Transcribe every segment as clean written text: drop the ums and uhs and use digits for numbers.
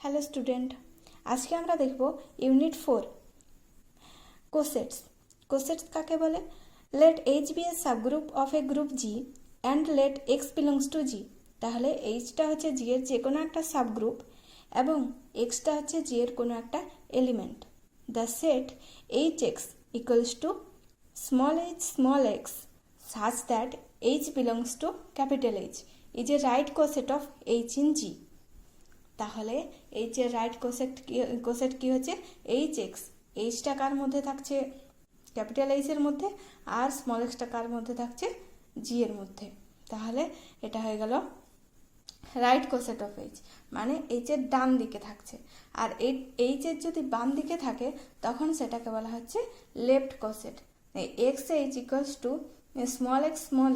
Hello student, আজকে আমরা দেখব ইউনিট 4 কোসেটস। কোসেটস কাকে বলে? Let H be a subgroup of a group G and let X belongs to G. তাহলে এইচটা হচ্ছে জি এর যে কোনো একটা সাবগ্রুপ এবং এক্সটা হচ্ছে জি এর কোনো একটা element. The set H x equals to small x such that h belongs to capital H is a right coset of h in G। তাহলে এইচ এর রাইট কোসেট কি হচ্ছে? H x. এইচটা কার মধ্যে থাকছে? ক্যাপিটাল এইচ এর মধ্যে, আর small extra কার মধ্যে থাকছে? জি এর মধ্যে। তাহলে এটা হয়ে গেল রাইট কোসেট অফ এইচ, মানে এইচ এর ডান দিকে থাকছে। আর এইচ এর যদি বাম দিকে থাকে তখন সেটাকে বলা হচ্ছে left coset. X H equals to small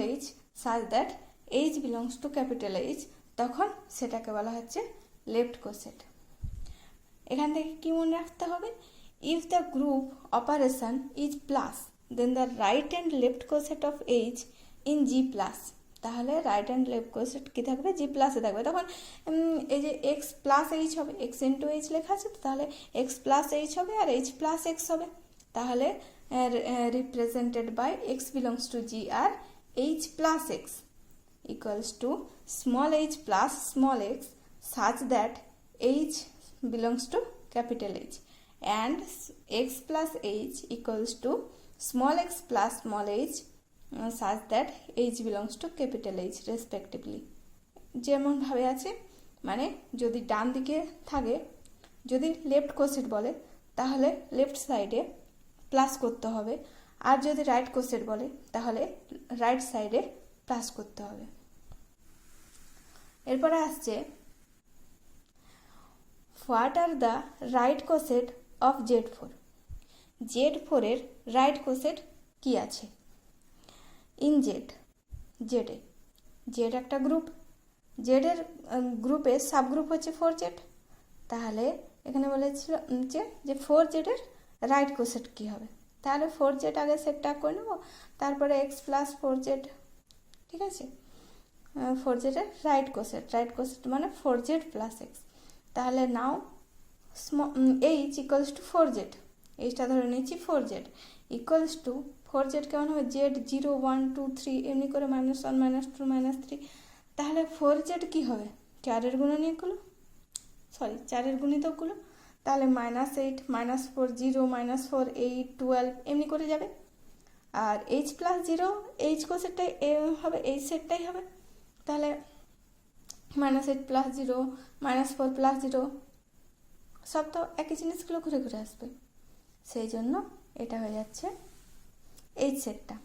H such that h belongs to capital H, তখন সেটাকে বলা হচ্ছে লেফট কোসেট। এখান থেকে কি মনে রাখতে হবে? If the group operation is plus then the right and left coset of H in G plus. তাহলে রাইট অ্যান্ড লেফট কোসেট কী থাকবে? জি প্লাসে থাকবে। তখন এই যে এক্স প্লাস এইচ হবে, এক্স ইন্টু এইচ লেখা আছে, তাহলে এক্স প্লাস এইচ হবে আর এইচ প্লাস এক্স হবে। তাহলে represented by x belongs to G আর H plus x equals to small h plus small x such that h belongs to capital H and x plus h equals to small x plus small h such that h belongs to capital H respectively। যেমন ভাবে আছে, মানে যদি ডান দিকে থাকে, যদি left কোসেট বলে তাহলে লেফট সাইডে প্লাস করতে হবে, আর যদি রাইট কোসেট বলে তাহলে রাইট সাইডে প্লাস করতে হবে। এরপরে আসছে what are the right coset of Z4। Z4 এর রাইট কোসেট কি আছে? ইন জেডে জেড একটা গ্রুপ, জেডের গ্রুপে সাবগ্রুপ হচ্ছে 4Z। তাহলে এখানে বলেছিল যে 4Z এর রাইট কোসেট কি হবে? তাহলে 4Z আগে সেটটা করে নেব, তারপরে x প্লাস 4Z। ঠিক আছে, 4Z এর রাইট কোসেট মানে 4Z প্লাস এক্স। তাহলে নাও এইচ ইকুয়ালস টু 4Z, এইচটা ধরে নিচ্ছি 4Z ইকুয়ালস টু 4Z কেমন হবে? জেড 0 1 2 3 এমনি করে -1 -2 -3। তাহলে 4Z কি হবে? 4 এর গুণিতকগুলো। তাহলে -8 -4 0 -4 8 12 এমনি করে যাবে। আর এইচ প্লাস 0 এইচ কোসেটটাই হবে, এইচ সেটটাই হবে। তাহলে -8 প্লাস 0 -4 প্লাস 0 সব তো একই জিনিসগুলো ঘুরে ঘুরে আসবে, সেই জন্য এটা হয়ে যাচ্ছে এইচ সেটটা।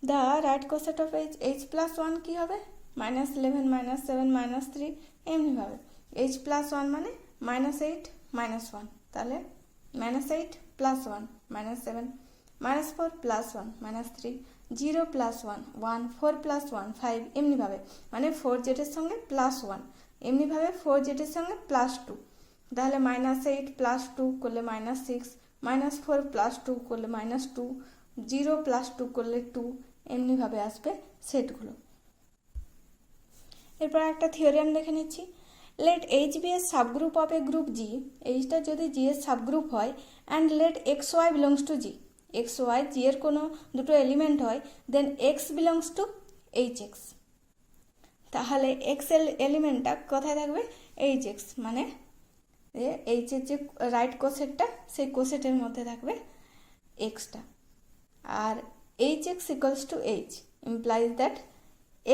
The right coset of H plus 1 কী হবে? -11 -7 -3 এমনিভাবে। এইচ প্লাস 1 মানে -8 -1, তাহলে -8 প্লাস 1 -7 -4 প্লাস 1 -3 0 প্লাস 1 1 4 প্লাস 1 5 এমনিভাবে, মানে 4Z এর সঙ্গে প্লাস 1, এমনিভাবে 4Z এর সঙ্গে প্লাস 2। তাহলে -8 প্লাস 2 করলে -6, -4 প্লাস 2 করলে -2, 0 প্লাস 2 করলে 2, এমনিভাবে আসবে সেটগুলো। এরপর একটা থিওরিয়াম দেখে নিচ্ছি। লেট এইচ বি এর subgroup of a group G, এইচটা যদি জি এর সাবগ্রুপ হয়, and let X Y belongs to G, X Y G এর কোনো দুটো এলিমেন্ট হয়, then X belongs to H X. তাহলে এক্স এর এলিমেন্টটা কোথায় থাকবে? এইচ এক্স, মানে এইচ এর যে রাইট কোসেটটা সেই কোসেটের মধ্যে থাকবে এক্সটা। আর H x equals to H implies that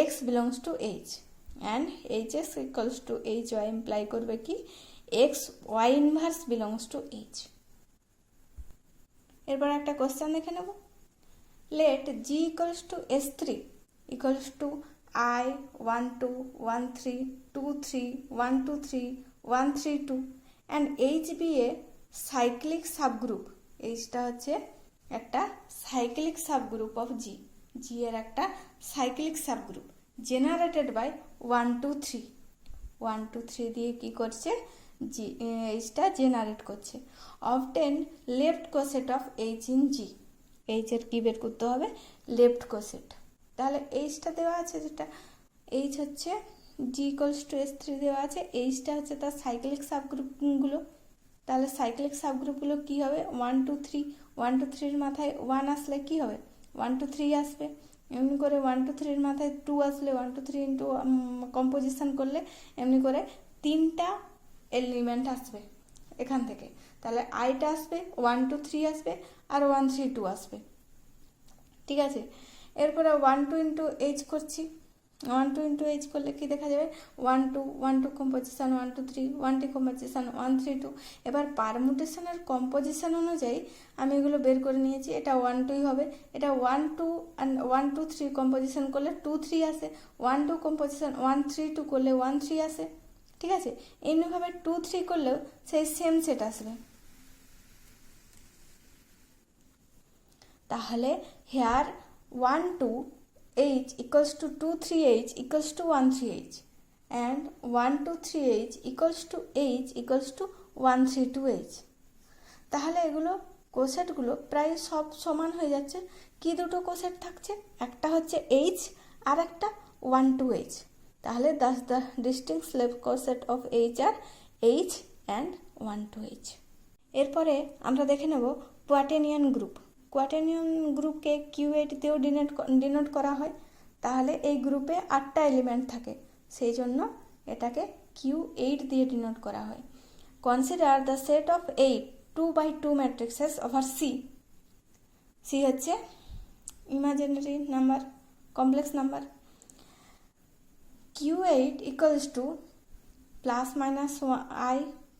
x belongs to H and H x equals to H y imply করবে কি? X y inverse belongs to H. এরপর একটা কোশ্চেন দেখে নেব। Let G equals to S3 equals to I 1 2 1 3 2 3 1 2 3 1 3 2 and H be a cyclic subgroup. এইচটা হচ্ছে একটা cyclic subgroup of G, G এর একটা সাইক্লিক সাবগ্রুপ জেনারেটেড বাই 1 2 3 1 2 3 দিয়ে কি করছে? জি এইচটা জেনারেট করছে। Obtain left coset of H in G, H এর কি বের করতে হবে? Left coset. তাহলে এইচটা দেওয়া আছে, যেটা এইচ হচ্ছে G equals to S three দেওয়া আছে, এইচটা হচ্ছে তার সাইক্লিক সাবগ্রুপগুলো। তাহলে সাইক্লিক সাবগ্রুপগুলো কী হবে, 1 2 3, 1 2 3-র মাথায় 1 আসলে কী হবে, 1 2 3 আসবে। এমনি করে 1 2 3-র মাথায় 2 আসলে 1 2 3 ইন্টু কম্পোজিশন করলে এমনি করে 3টা এলিমেন্ট আসবে এখান থেকে। তাহলে আইটা আসবে, 1 2 3 আসবে, আর 1 3 2 আসবে। ঠিক আছে, এরপরে 1 2 ইন্টু এইচ করছি, 1 2 ইন্টু এইচ করলে কি দেখা যাবে, 1 2 1 2 কম্পোজিশন 1 2 3, 1 2 কম্পোজিশন 1 3 2। এবার পারমুটেশনের কম্পোজিশন অনুযায়ী আমি এগুলো বের করে নিয়েছি। এটা 1 2 হবে, এটা 1 2 অ্যান্ড 1 2 3 কম্পোজিশন করলে 2 3 আসে, 1 2 কম্পোজিশন 1 3 2 করলে 1 3 আসে। ঠিক আছে, এমনিভাবে 2 3 করলেও সেই সেম সেট আসবে। তাহলে hair 1 2 h equals to 2 3h equals to 1 3h and 1 2 3h equals to h equals to 1 3 2h। তাহলে এগুলো কোসেটগুলো প্রায় সব সমান হয়ে যাচ্ছে। কি দুটো কোসেট থাকছে, একটা হচ্ছে h আর একটা 1 2h। তাহলে the distinct left coset of h are h and 1 2h। এরপরে আমরা দেখে নেব কোয়াটেনিয়ান গ্রুপ। কোয়াটেনিয়ান গ্রুপকে Q8 দিয়েও ডিনোট করা হয়। তাহলে এই গ্রুপে 8টা এলিমেন্ট থাকে, সেই জন্য এটাকে Q8 দিয়ে ডিনোট করা হয়। Consider the set of 8 2x2 matrices over C. C হচ্ছে imaginary number, complex number. Q8 equals to plus minus i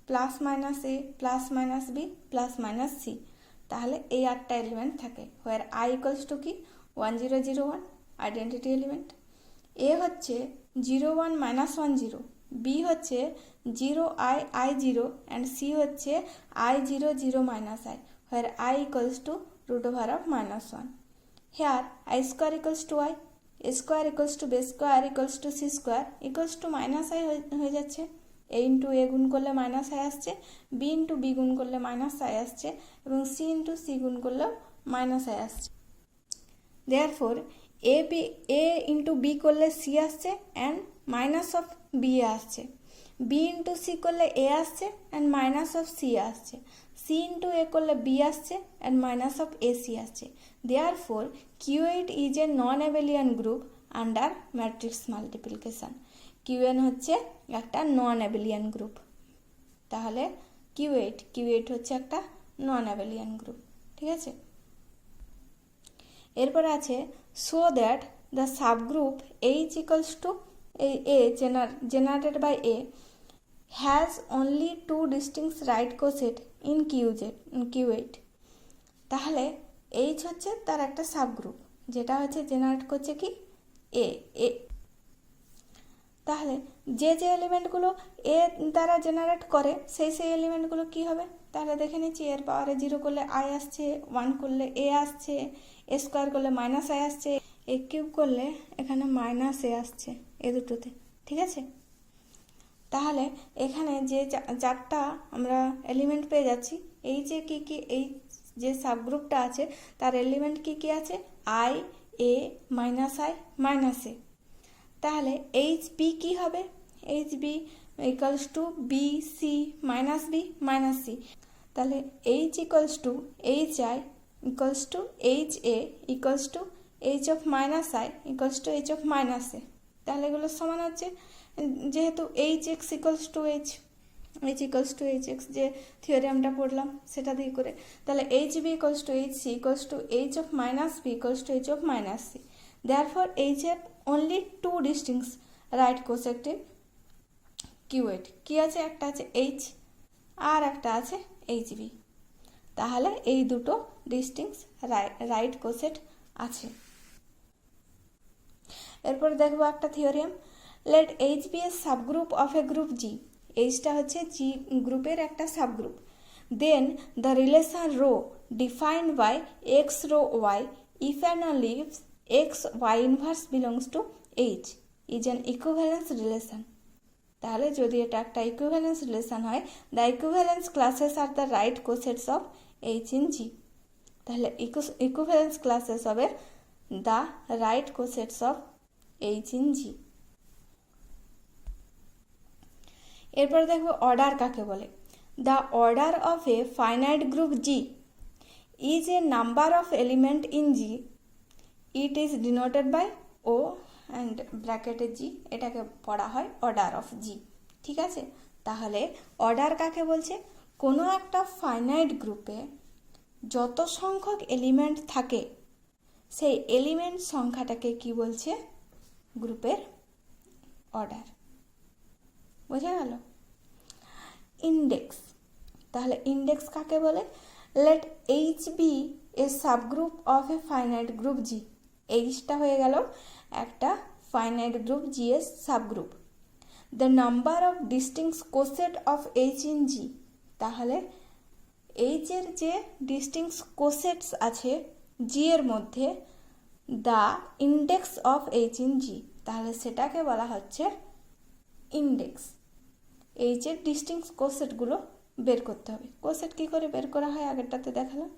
plus minus A plus minus B plus minus C. তাহলে এই 8টা এলিমেন্ট থাকে। হোয়ার i equals two কি 1 0 0 1 identity element, এ হচ্ছে 0 1 minus 1 0, B হচ্ছে 0 i i 0 and C হচ্ছে i 0 0 minus i, where i equals to root over of minus 1। Here i square equals to i, A square equals to B square equals to C square equals to minus i হয়ে যাচ্ছে। A into A গুণ করলে minus i আসছে, B into B গুণ করলে minus i আসছে, এবং C into C গুণ করলেও মাইনাস আই আসছে। দেয়ারফোর এ ইন্টু বি করলে সি আসছে অ্যান্ড মাইনাস অফ বি আসছে, বি ইন্টু সি করলে এ আসছে অ্যান্ড মাইনাস অফ সি আসছে, সি ইন্টু এ করলে বি আসছে and minus of A C আসছে। দেয়ারফোর Q8 is a non abelian group under matrix multiplication. Qn হচ্ছে একটা নন অ্যাবেলিয়ান গ্রুপ। তাহলে Q8 হচ্ছে একটা নন অ্যাবেলিয়ান গ্রুপ। ঠিক আছে, এরপর আছে show that the subgroup H equals to A generated by A has only 2 distinct right coset in Q8। তাহলে H হচ্ছে তার একটা সাবগ্রুপ, যেটা হচ্ছে জেনারেট করছে কি A। তাহলে যে এলিমেন্টগুলো এ দ্বারা জেনারেট করে সেই এলিমেন্টগুলো কি হবে, তাহলে দেখে নিচ্ছি। এর পাওয়ারে 0 করলে আই আসছে, 1 করলে এ আসছে, এ স্কোয়ার করলে মাইনাস আই আসছে, এ কিউব করলে এখানে মাইনাস এ আসছে, এ দুটোতে। ঠিক আছে, তাহলে এখানে যে 4টা আমরা এলিমেন্ট পেয়ে যাচ্ছি, এই যে কি এই যে সাবগ্রুপটা আছে তার এলিমেন্ট কি আছে, i A minus i minus A. তাহলে এইচ বি কী হবে, H B equals to B C minus B minus C. তাহলে H equals to H i equals to H A equals to H of minus i equals to H of minus A. তাহলে এগুলো সমান হচ্ছে, যেহেতু H x equals to H equals to H X যে থিওরিয়ামটা পড়লাম সেটা দিয়ে করে। তাহলে H B equals to H C equals to H of minus B equals to H of minus C. Therefore, H have only 2 distinct right coset in Q8। কি আছে, একটা আছে H আর একটা আছে HB। তাহলে এই দুটো ডিস্টিংক্ট রাইট কোসেট আছে। এরপর দেখবো একটা theorem, let H be a subgroup of a group G। এইচটা হচ্ছে জি গ্রুপের একটা subgroup. Then the relation rho defined by x rho y if and only if x y inverse belongs to H is an equivalence relation। তাহলে যদি এটা একটা equivalence relation হয়, the equivalence classes are the right cosets of H in G। তাহলে equivalence classes হবে the right cosets of H in G। এরপর দেখবো order কাকে বলে। The order of a finite group G is a number of element in G, it is denoted by O and ব্র্যাকেটে G, এটাকে পড়া হয় order of জি। ঠিক আছে, তাহলে অর্ডার কাকে বলছে? কোনো একটা ফাইনাইট গ্রুপে যত সংখ্যক এলিমেন্ট থাকে সেই এলিমেন্ট সংখ্যাটাকে কি বলছে? গ্রুপের অর্ডার। বোঝা গেল? ইন্ডেক্স, তাহলে ইন্ডেক্স কাকে বলে? Let H be a subgroup of a finite group G. এইচটা হয়ে গেল একটা ফাইনাইট গ্রুপ জি এর subgroup. The number of distinct coset of H in G, তাহলে এইচ এর যে ডিস্টিংক্ট কোসেটস আছে জি এর মধ্যে, the index of H in G, তাহলে সেটাকে বলা হচ্ছে ইন্ডেক্স। এইচ এর ডিস্টিংক্ট কোসেটগুলো বের করতে হবে। কোসেট কি করে বের করা হয় আগেরটাতে দেখালাম।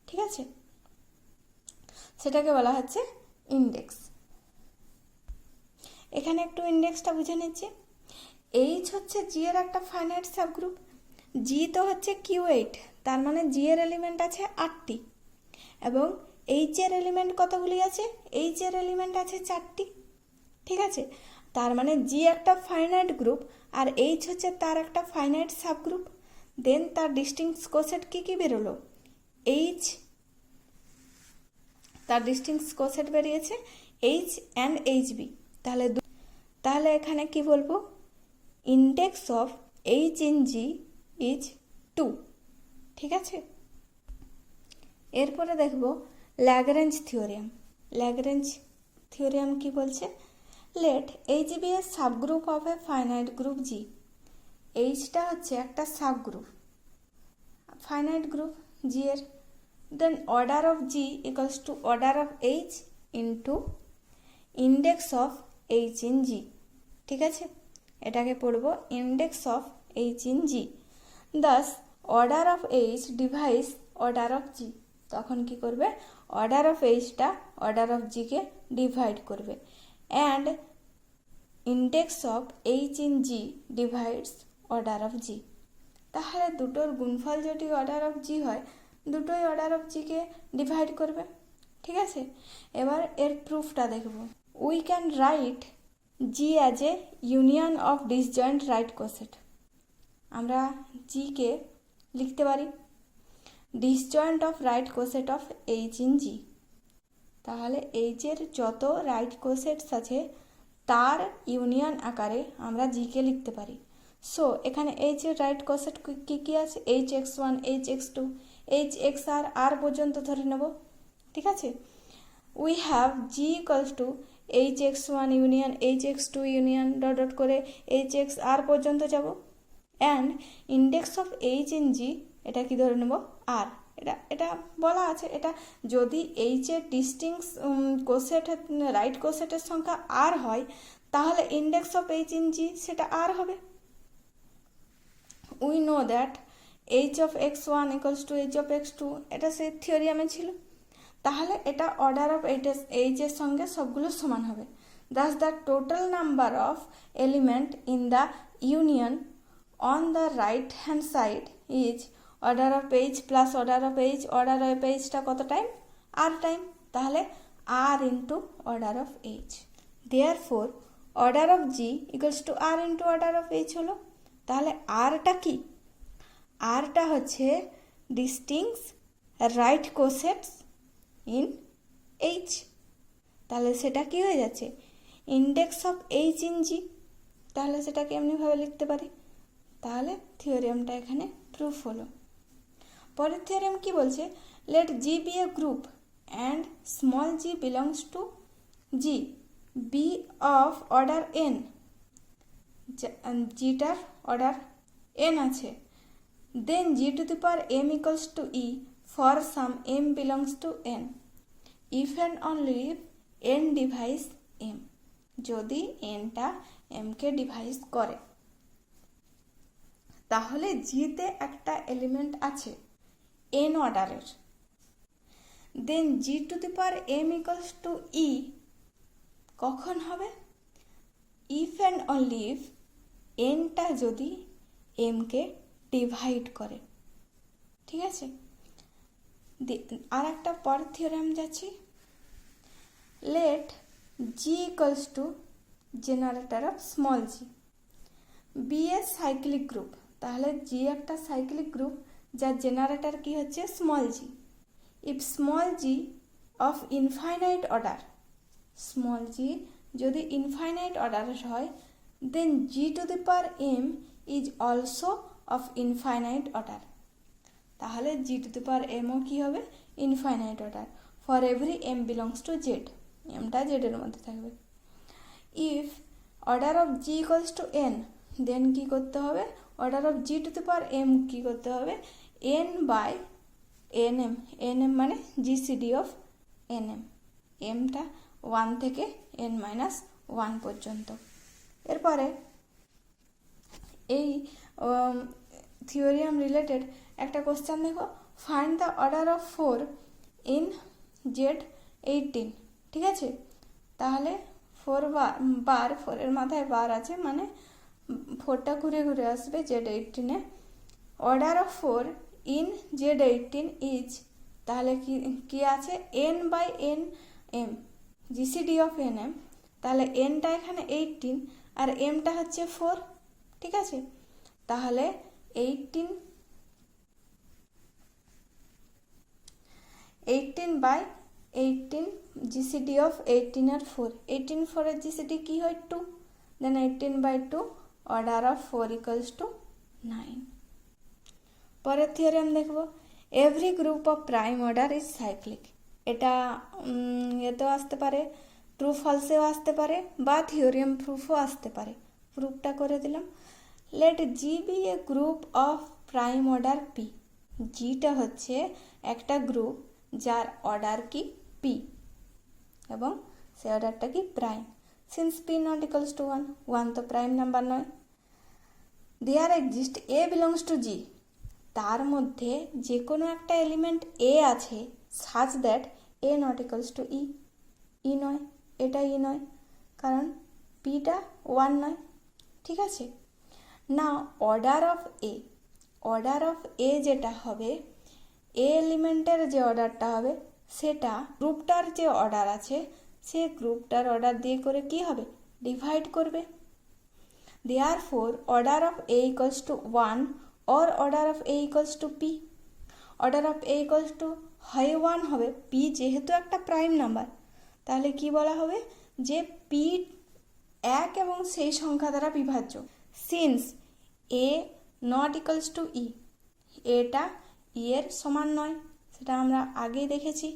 ঠিক আছে, সেটাকে বলা হচ্ছে ইন্ডেক্স। এখানে একটু ইন্ডেক্সটা বুঝে নিচ্ছি। এইচ হচ্ছে জি এর একটা ফাইনাইট সাবগ্রুপ। জি তো হচ্ছে কিউ8, তার মানে জি এর এলিমেন্ট আছে 8টি এবং এইচ এর এলিমেন্ট কতগুলি আছে? এইচ এর এলিমেন্ট আছে 4টি। ঠিক আছে, তার মানে জি একটা ফাইনাইট গ্রুপ আর এইচ হচ্ছে তার একটা ফাইনাইট সাবগ্রুপ। দেন তার ডিস্টিংক্ট কোসেট কি কি বেরোলো? এইচ, তার ডিস্টিংক্ট কোসেট বেরিয়েছে এইচ অ্যান্ড এইচ বি। তাহলে এখানে কি বলবো? Index of H in G is 2। ঠিক আছে, এরপরে দেখব ল্যাগ্রেঞ্জ থিওরিয়াম। ল্যাগ্রেঞ্জ থিওরিয়াম কি বলছে? Let H be a subgroup of a finite group G. এইচটা হচ্ছে একটা সাবগ্রুপ ফাইনাইট গ্রুপ জি এর। Then order of G equals to order of H into index of H in G. ঠিক আছে, এটাকে পড়বো index of H in G. Thus order of H divides order of G. তখন কি করবে? Order of এইচটা order of জিকে divide করবে and index of H in G divides order of জি। তাহলে দুটোর গুণফল যদি অর্ডার অফ জি হয়, দুটোই অর্ডার অফ জিকে ডিভাইড করবে। ঠিক আছে, এবার এর প্রুফটা দেখব। We can write G as a union of disjoint right coset. আমরা জিকে লিখতে পারি disjoint of right coset of H in G. তাহলে এইচের যত রাইট কোসেটস আছে তার ইউনিয়ন আকারে আমরা জিকে লিখতে পারি। সো এখানে এইচ এর রাইট কোসেট কি কি আছে? HX1, HX2, HXR, আর পর্যন্ত ধরে নেব। ঠিক আছে, we have G equals to HX1 union HX2 union dot dot করে HXR পর্যন্ত যাব। And index of H in G, এটা কি ধরে নেব? আর। এটা বলা আছে, এটা যদি এইচ এর ডিস্টিংক্ট কোসেট রাইট কোসেটের সংখ্যা আর হয় তাহলে ইন্ডেক্স অফ এইচ ইন জি সেটা আর হবে। We know that H of x1 equals to H of x2, এটা সেই থিওরিয়ামে ছিল। তাহলে এটা অর্ডার অফ এইচ এর সঙ্গে সবগুলো সমান হবে। Thus the total number of element in the union on the right hand side is order of H plus order of H. Order of এইচটা কত টাইম? আর টাইম, তাহলে R into order of H. Therefore order of G equals to R into order of H হলো। তাহলে আরটা কি? আরটা হচ্ছে distinct right cosets in H. তাহলে সেটা কি হয়ে যাচ্ছে? Index of H in G. তাহলে সেটাকে এমনিভাবে লিখতে পারি। তাহলে থিওরিয়ামটা এখানে প্রুফ হলো। পরের থিওরিয়াম কি বলছে? Let G be a group and small G belongs to G be of order N. জিটার অর্ডার এন আছে। Then G to the power M equals to E for some M belongs to N if and only if N divides M. যদি এনটা এমকে device করে তাহলে জিতে একটা element আছে N অর্ডারের। Then G to the power M equals to E কখন হবে? ইফ অ্যান্ড অনলি ইফ এনটা যদি এমকে ডিভাইড করে। ঠিক আছে, আর একটা পর থিওরেম যাচ্ছি। Let G equals to generator of small G be a cyclic group. তাহলে জি একটা সাইক্লিক গ্রুপ যার জেনারেটর কি হচ্ছে small G. If small G of infinite order, small G যদি ইনফাইনাইট অর্ডার হয়, then G to the power M is also of infinite order. তাহলে G to the power এমও কী হবে, infinite order for every M belongs to Z. এমটা জেডের মধ্যে থাকবে। If order of G equals to N, then কী করতে হবে, order of G to the power M কী করতে হবে, N by N M. N M মানে জিসিডি অফ এন এম। এমটা 1 থেকে n মাইনাস 1 পর্যন্ত। এরপরে এই থিওরিয়াম রিলেটেড একটা কোশ্চেন দেখো, find the order of 4 in Z 18। ঠিক আছে, তাহলে 4 বার 4-এর মাথায় বার আছে, মানে 4টা ঘুরে ঘুরে আসবে জেড 18-এ। Order of 4 in Z 18 is, তাহলে কি আছে, n by N M, GCD of N M. তাহলে এনটা এখানে 18 আর এমটা হচ্ছে 4। ঠিক আছে, তাহলে 18 বাই 18 জিসিডি অফ 18 আর 4, 18 4-এর জিসিডি কি হয় 2, then 18 by 2 order of 4 equals to 9। পরের থিওরেম দেখব, every group of prime order is cyclic. এটা এতেও আসতে পারে, ট্রু ফলসেও আসতে পারে, বা থিওরিয়াম প্রুফও আসতে পারে। প্রুফটা করে দিলাম। Let G be a group of prime order P. জিটা হচ্ছে একটা গ্রুপ যার অর্ডার কি পি, এবং সে অর্ডারটা কি prime. Since P not equals to 1, 1 তো প্রাইম নাম্বার নয়। There exist A belongs to G, তার মধ্যে যে কোনো একটা এলিমেন্ট এ আছে, such that A not equals to E. E নয়, এটা ই নয়, কারণ পিটা 1 নয়। ঠিক আছে, না order of A, order of A যেটা হবে, এ এলিমেন্টের যে অর্ডারটা হবে সেটা গ্রুপটার যে অর্ডার আছে সে গ্রুপটার অর্ডার দিয়ে করে কি হবে, ডিভাইড করবে। Therefore order of A equals to 1 or order of a equals to p, order of a equals to হয় 1 হবে, p যেহেতু একটা প্রাইম নাম্বার, তাহলে কি বলা হবে যে p 1 এবং সেই সংখ্যা দ্বারা বিভাজ্য। Since a not equals to E, এটা ই এর সমান নয়, সেটা আমরা আগেই দেখেছি।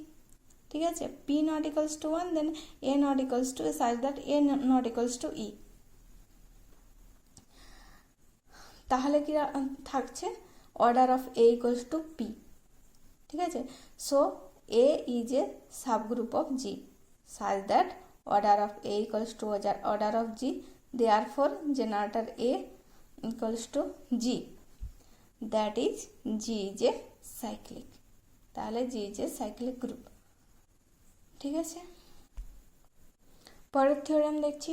ঠিক আছে, p not equals to 1, then a not equals to such that a not equals to E. তাহলে কি থাকছে, order of A equals to P. ঠিক আছে, so A is a subgroup of G such that order of A equals to order of G, therefore generator A equals to G, that is G is a cyclic. তাহলে G is a cyclic group. ঠিক আছে, পরের theorem দেখছি।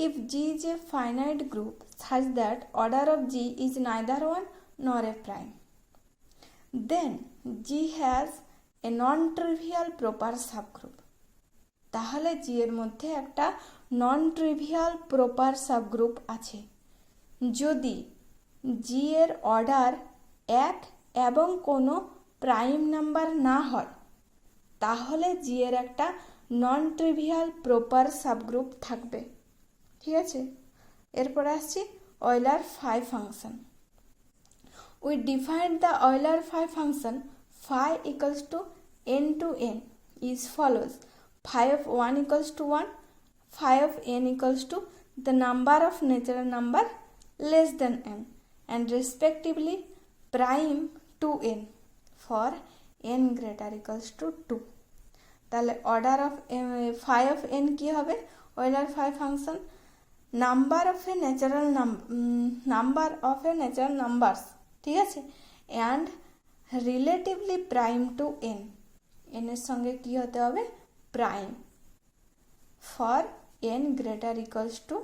If G is a finite group such that order of G is neither 1 nor a prime, then G has a non-trivial proper subgroup. তাহলে G এর মধ্যে একটা non-trivial proper subgroup আছে যদি G এর অর্ডার 1 এবং কোনো প্রাইম নাম্বার না হয়, তাহলে G এর একটা non-trivial proper subgroup থাকবে। ঠিক আছে, এরপর আসছি Euler phi function. We defined the Euler phi function phi equals to n to n is follows: phi of 1 equals to 1, phi of n equals to the number of natural number less than n, and respectively prime to n for n greater equals to 2. তাহলে order of phi of n কি হবে, Euler phi function number of a natural numbers. ঠিক আছে, and relatively prime to n, n এর সঙ্গে কি হতে হবে, prime, for n greater equals to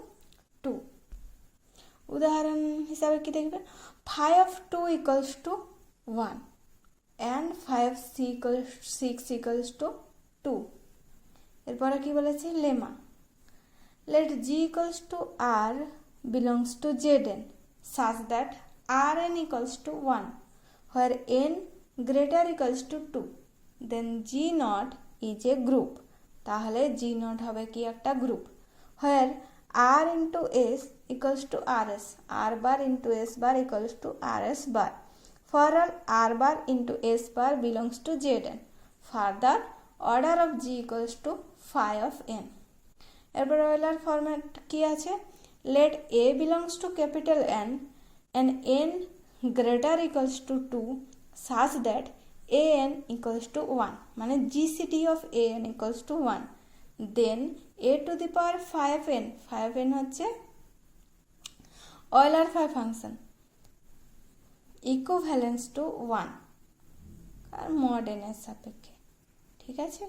2. উদাহরণ হিসাবে কি দেখবেন, 5 equals to 1 and 6 equals to 2। এরপরে কি বলেছে, lemma, let G equals to R belongs to Zn such that Rn equals to 1 where n greater equals to 2 then G naught is a group। তাহলে G naught হবে কি একটা group, where R into S equals to RS, R bar into S bar equals to RS bar for all R bar into S bar belongs to Zn। Further order of G equals to phi of n। এরপর Euler Fermat কি আছে, let a belongs to capital n and n greater equals to 2 such that a n equals to 1, মানে GCD of a n equals to 1, then a to the power 5n, 5n হচ্ছে Euler phi function equivalence to 1 আর mod n এর সাপেক্ষে। ঠিক আছে।